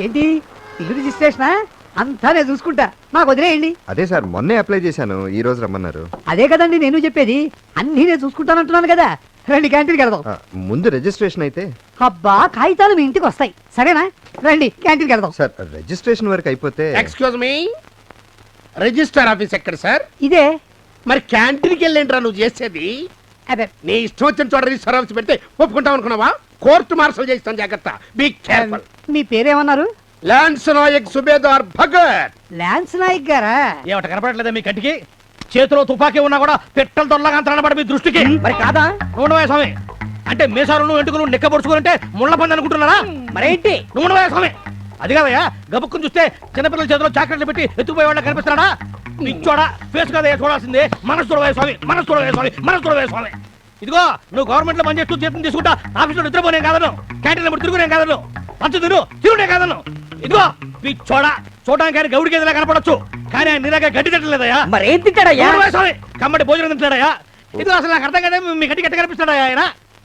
ఏంటి ఇల్లు రిజిస్ట్రేషనా? అంతా నేను చూసుకుంటా, నాకు వదిలేయండి. అదే సార్ మొన్నే అప్లై చేశాను, ఈ రోజు రమ్మన్నారు. అదే కదండి నేను చెప్పేది, అన్నీ నేను చూసుకుంటానంటున్నాను కదా. రండి క్యాంటీన్కి వెళ్దాం. ముందు రిజిస్ట్రేషన్ అయితే. అబ్బా కాగితాలు మీ ఇంటికి వస్తాయి, సరేనా? రండి క్యాంటీన్కి వెళ్దాం. సార్ రిజిస్ట్రేషన్ వరకు అయిపోతే. ఎక్స్క్యూజ్ మీ, రిజిస్టర్ ఆఫీస్ ఎక్కడ సార్? ఇదే. మరి క్యాంటీన్కి వెళ్ళేంట్రా నువ్వు చేసేది? అదే నీ ఇష్టం వచ్చిన చోట రిజిస్టర్ ఆఫీస్ పెడితే ఒప్పుకుంటావు అనుకున్నావా? కోర్టు మార్షల్ చేస్తాను, జాగ్రత్త. Be careful. మీ పేరేమన్నారు? లాన్స్ నాయక్ సుబేదార్ భగత్. లాన్స్ నాయక్ గారా? ఏమిట కనపడలేదా మీ కంటికి? చేతిలో తుపాకీ ఉన్నా కూడా పెట్టెల దొరలాగా అంతనబడి మీ దృష్టికి. మరి కాదా? నువ్వు స్వామి అంటే మీసారు ఎంటుకు నెక్క పొడుచుకుంటే ముళ్ళ పంది అనుకుంటున్నారా? మరేంటి? నువ్వు స్వామి అది కాదయ్యా, గబుక్కుని చూస్తే చిన్నపిల్లల చేతిలో చాక్లెట్లు పెట్టి ఎత్తుకుపోయే వాళ్ళ కనిపిస్తున్నాడా? నిచ్చోడా ఫేస్ కదా చూడాల్సిందే. మనసు చూడవే స్వామి, మనసు చూడవే స్వామి, మనసు చూడవే స్వామి. ఇదిగో నువ్వు గవర్నమెంట్ లో పనిచేస్తూ జీతం తీసుకుంటా ఆఫీసులో నిద్రపోనే కాదను, క్యాంటీన్ తిరుగునే కాదను, పంచు తిరుగునే కాదను. ఇదిగో పిచ్చోడా చూడడానికి ఆయన గౌడికి ఏదైనా కనపడచ్చు, కానీ ఆయన నిరాగా గడ్డి తిట్టలేదయ్యా. మరి ఏం తింటాడయ్యా? స్వామి కమ్మటి భోజనం తింటాడయ్యా. ఇదిగో అసలు నాకు అర్థం కదా, మీ గడ్డి గట్టి కనిపిస్తాడయ్యా ఆయన.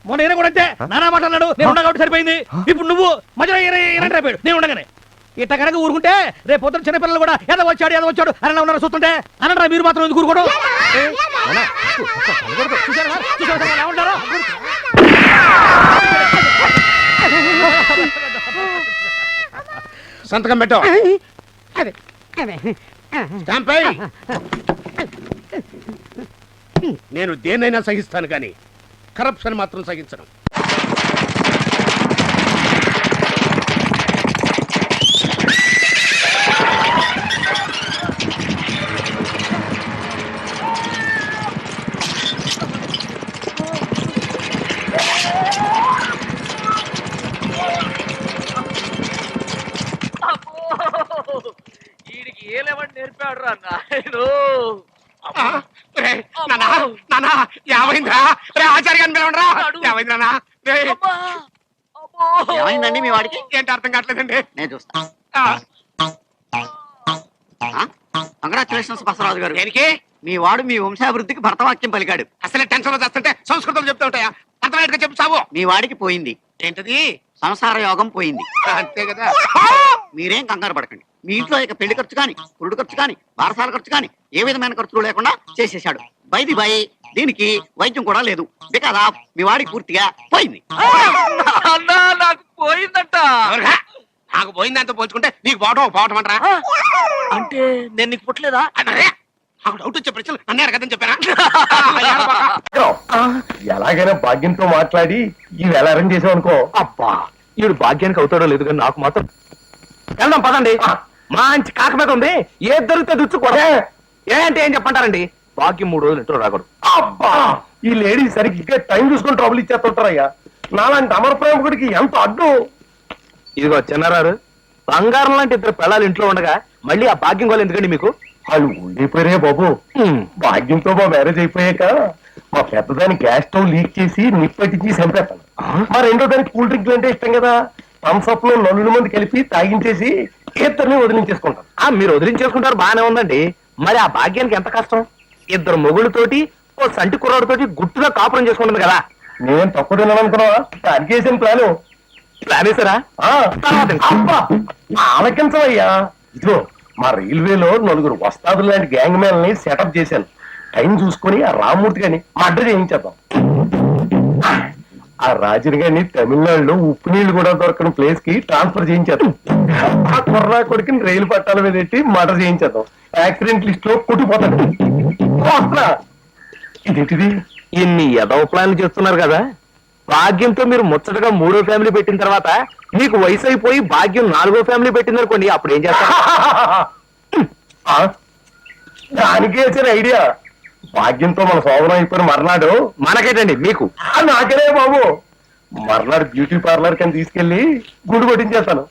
మొన్న ఈయన కూడా అంతే నానా మాట్లాడు, నేను ఉన్నా కాబట్టి సరిపోయింది. ఇప్పుడు నువ్వు మధ్యలో అయిపోయాడు, నేను ఉండగానే. ఇట్ట కనుక ఊరుకుంటే రేపు పొద్దున చిన్నపిల్లలు కూడా ఏదో వచ్చాడు అని ఉన్నారు చూస్తుంటే అనంటారా? మీరు మాత్రం ఎందుకు ఊరుకోవడం? సంతకం పెట్టు. అదే స్టాంప్ అయ్యి. నేను దేన్నైనా సహిస్తాను కానీ కరప్షన్ మాత్రం సహించను. నేర్పాడు రా నాయను. ఏమైందండి మీ వాడికి? ఏంటి అర్థం కావట్లేదండి. నేను చూస్తా. కంగ్రాచులేషన్స్ బసవరాజు గారు. దేనికి? మీ వాడు మీ వంశాభివృద్ధికి భరతవాక్యం పలికాడు. అసలే టెన్షన్ లో చేస్తుంటే సంస్కృతం చెప్తూ ఉంటాయా? అర్థమయ్యేట్టుగా చెప్పు సాగు. మీ వాడికి పోయింది. ఏంటది? సంసార యోగం పోయింది. అంతే కదా. మీరేం కంగారు పడకండి. మీ ఇంట్లో ఇక పెళ్లి ఖర్చు కానీ, పురుడు ఖర్చు కానీ, బారసాల ఖర్చు కానీ ఏ విధమైన ఖర్చులు లేకుండా చేసేశాడు. బైది బై దీనికి వైద్యం కూడా లేదు. బికాజ్ ఆఫ్ మీ వాడికి పూర్తిగా పోయింది. నాకు పోయిందంట. నాకు పోయిందంతా పోల్చుకుంటే నీకు పోవటం అంటారా? అంటే నేను నీకు పుట్టలేదా? నాకు డౌట్ వచ్చే ప్రశ్నలు నన్నే అడగదని చెప్పానా? ఎలాగైనా భాగ్యంతో మాట్లాడి ఈ వేళ అరేంజ్ చేసాం అనుకో. అబ్బా ఈడు భాగ్యానికి అవుతాడో లేదు కానీ నాకు మాత్రం వెళ్దాం పదండి. మంచి కాక మీద ఉంది, ఏ దొరికితే దుచ్చుకోడే. ఏంటి ఏం చెప్పంటారండి? భాగ్యం 3 రోజులు ఇంట్లో రాకూడదు. అబ్బా ఈ లేడీ సరిగ్గా టైం చూసుకొని ట్రబుల్ ఇచ్చేస్తుంటారయ్యా. నాలాంటి అమర ప్రేమకుడికి ఎంత అడ్డు. ఇదిగో చిన్నారారు, బంగారం లాంటి 2 పిల్లలు ఇంట్లో ఉండగా మళ్ళీ ఆ భాగ్యం గోలు ఎందుకండి మీకు? వాళ్ళు ఉండిపోయారే బాబు. భాగ్యంతో మా మ్యారేజ్ అయిపోయాక మా పెద్దదాని గ్యాస్ స్టవ్ లీక్ చేసి నిప్పట్టించి చంపేస్తాను. మా రెండో దానికి కూల్ డ్రింక్లు అంటే ఇష్టం కదా. థమ్స్అప్ లో 4 మంది కలిపి తాగించేసి ఇద్దరిని వదిలించేసుకుంటాను. మీరు వదిలించేసుకుంటారు బానే ఉందండి, మరి ఆ భాగ్యానికి ఎంత కష్టం? 2 మొగుళ్ళతోటి ఓ సంటి కుర్రాడితోటి గుట్టుగా కాపురం చేసుకుంటుంది కదా. నేను తక్కువ తినాలనుకున్నావా? దానికి వేసిన ప్లాను. ప్లాన్ వేసారా? ఆలకించవయ్యా. ఇదిగో మా రైల్వేలో 4 వస్తాదులు లాంటి గ్యాంగ్ మ్యాన్ని సెటప్ చేశాను. టైం చూసుకొని ఆ రామ్మూర్తి గాని మర్డర్ చేయించేద్దాం. ఆ రాజుని గాని తమిళనాడులో ఉప్పు నీళ్లు కూడా దొరకని ప్లేస్ కి ట్రాన్స్ఫర్ చేయించేద్దాం. ఆ కుర్రా కొడుకుని రైలు పట్టాల మీద పెట్టి మర్డర్ చేయించేద్దాం. యాక్సిడెంట్ లిస్ట్ లో కుట్టిపోతాడు. ఇదేంటిది? ఇన్ని ఎదవ ప్లాన్లు చేస్తున్నారు కదా. భాగ్యంతో మీరు ముచ్చటగా 3వ ఫ్యామిలీ పెట్టిన తర్వాత మీకు వయసు అయిపోయి భాగ్యం 4వ ఫ్యామిలీ పెట్టిందనుకోండి, అప్పుడు ఏం చేస్తారు? దానికి వేసిన ఐడియా. భాగ్యంతో మన సోదరం అయిపోయిన మర్నాడు మనకేటండి మీకు? నాకనే బాబు. మర్నాడు బ్యూటీ పార్లర్ కని తీసుకెళ్లి గుండు కొట్టించేస్తాను.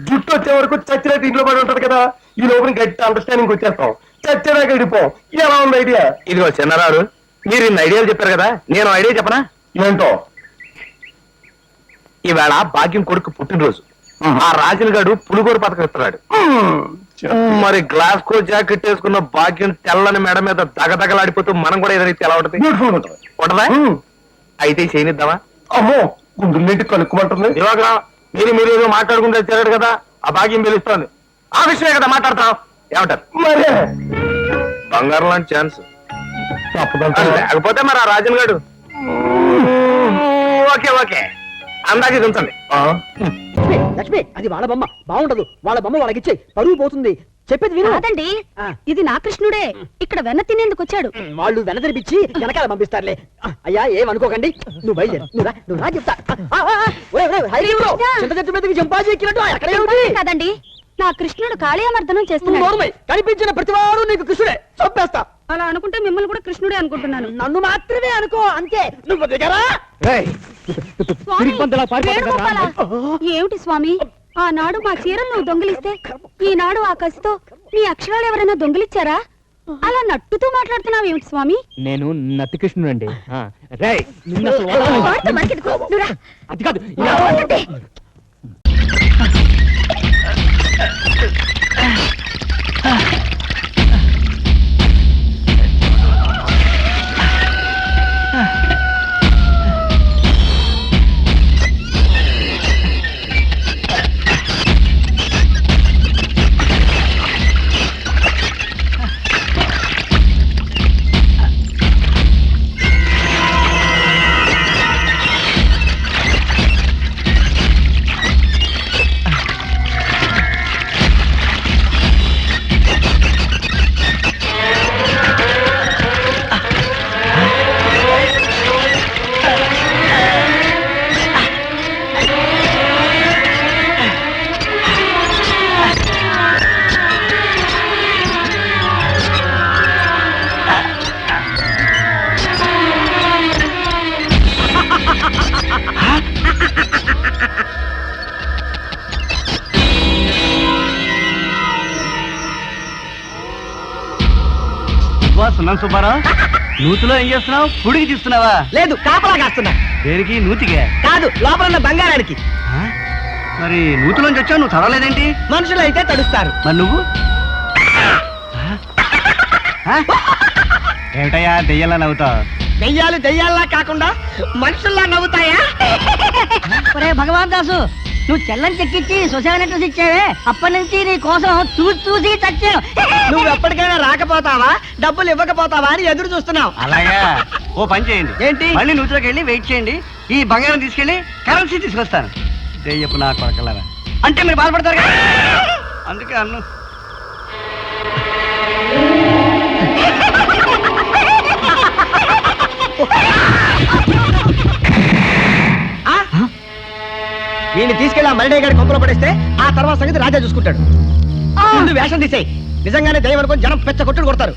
జుట్టు వచ్చే వరకు చచ్చినట్టు ఇంట్లో పడి ఉంటది కదా. ఈ లోపల గట్టి అండర్స్టాండింగ్ వచ్చేస్తాం. చచ్చేదాకా గడిపోం. ఎలా ఉంది ఐడియా? ఇదిగో చిన్నారారు, మీరు ఇన్ని ఐడియాలు చెప్పారు కదా, నేను ఐడియా చెప్పనా? ఏంటో? ఈవేళ భాగ్యం కొడుకు పుట్టినరోజు. ఆ రాజుల గారు పులిగోరు పథకం ఇస్తున్నాడు. మరి గ్లాస్ కో జాకెట్ వేసుకున్న భాగ్యం తెల్లని మెడ మీద దగదగలాడిపోతూ మనం కూడా ఏదైతే ఎలా ఉంటది? ఉంటదా? అయితే చేయనిద్దామా? అమ్మో గుండెల్లేంటి కలుక్కుమంటుంది. మీరు ఏదో మాట్లాడుకుంటే వచ్చారు కదా, ఆ భాగ్యం పిలుస్తోంది. ఆ విషయమే కదా మాట్లాడతాం. ఏమంటారు? మరే బంగారం లాంటి ఛాన్స్ లేకపోతే మరి ఆ రాజన్ గారు ఓకే ఓకే అందాకే ఉంచండి. లక్ష్మి అది వాళ్ళ బొమ్మ బాగుండదు. వాళ్ళ బొమ్మ వాళ్ళకిచ్చే పరువు పోతుంది. చెప్పేది విను. కాదండి, ఇది నా కృష్ణుడే. ఇక్కడ వెన్న తినేందుకు వచ్చాడు. వాళ్ళు వెనదరిపిచ్చి వెనకాల పంపిస్తారులే. అయ్యా ఏమనుకోకండి. నువ్వు బయలుదేరు. నువ్వు రా చెప్తా. చింత చెట్టు మీదకి చంపాజీ ఎక్కినట్టు అక్కడే ఉంది. కాదండి, నా కృష్ణుడు కాళీయమర్దనం చేస్తున్నాడు. నోరుమై, కనిపించిన ప్రతివాడు నీకు కృష్ణుడే. చంపేస్తా. అలా అనుకుంటే మిమ్మల్ని కూడా కృష్ణుడే అనుకుంటున్నాను. నన్ను మాత్రమే అనుకో అంతే. నువ్వు దిగరా. స్వామి, వేణుగోపాల, ఏమిటి స్వామి? ఆనాడు మా చీరలు నువ్వు దొంగిలిస్తే ఈనాడు ఆ కసితో నీ అక్షరాలు ఎవరైనా దొంగిలిచ్చారా? అలా నట్టుతూ మాట్లాడుతున్నావు ఏమిటి స్వామి? నేను నత్తి కృష్ణుడు అండి. వాడితో మనకెందుకు? నువ్వు రా. అది కాదు. పోతుంటే. సున్నం సుబ్బారావు, నూతిలో ఏం చేస్తున్నావు? పుడికి తీస్తున్నావా? లేదు, కాపలా కాస్తున్నా. దేనికి? నూతికే కాదు, లోపల ఉన్న బంగారానికి. మరి నూతిలోంచి వచ్చావు, నువ్వు చదవలేదేంటి? మనుషులు అయితే తడుస్తారు. మరి నువ్వు ఏమిటయ్యా దెయ్యాలా నవ్వుతావు? దెయ్యాలు దెయ్యాల్లా కాకుండా మనుషుల్లా నవ్వుతాయా? ఒరే భగవాన్ దాసు, నువ్వు చెల్లని చెక్కిచ్చి సొసైటీ లెటర్స్ ఇచ్చావే, అప్పటి నుంచి నీ కోసం చూసి చచ్చాను. నువ్వు ఎప్పటికైనా రాకపోతావా, డబ్బులు ఇవ్వకపోతావా అని ఎదురు చూస్తున్నావు. అలాగా, ఓ పని చేయండి. ఏంటి? మళ్ళీ నూతిలోకి వెళ్ళి వెయిట్ చేయండి. ఈ బంగారం తీసుకెళ్ళి కరెన్సీ తీసుకొస్తాను. దెయ్యపు నా కొడకలారా, అంటే మీరు బాధపడతారు కదా, అందుకే అన్ను. వీడిని తీసుకెళ్ళి ఆ మరిడే గారి కొంపలో పడేస్తే ఆ తర్వాత సంగతి రాజా చూసుకుంటాడు. ముందు వేషం తీసేయి. నిజంగానే దయ్యం అనుకొని జనం పెచ్చ కొట్టుడు కొడతారు.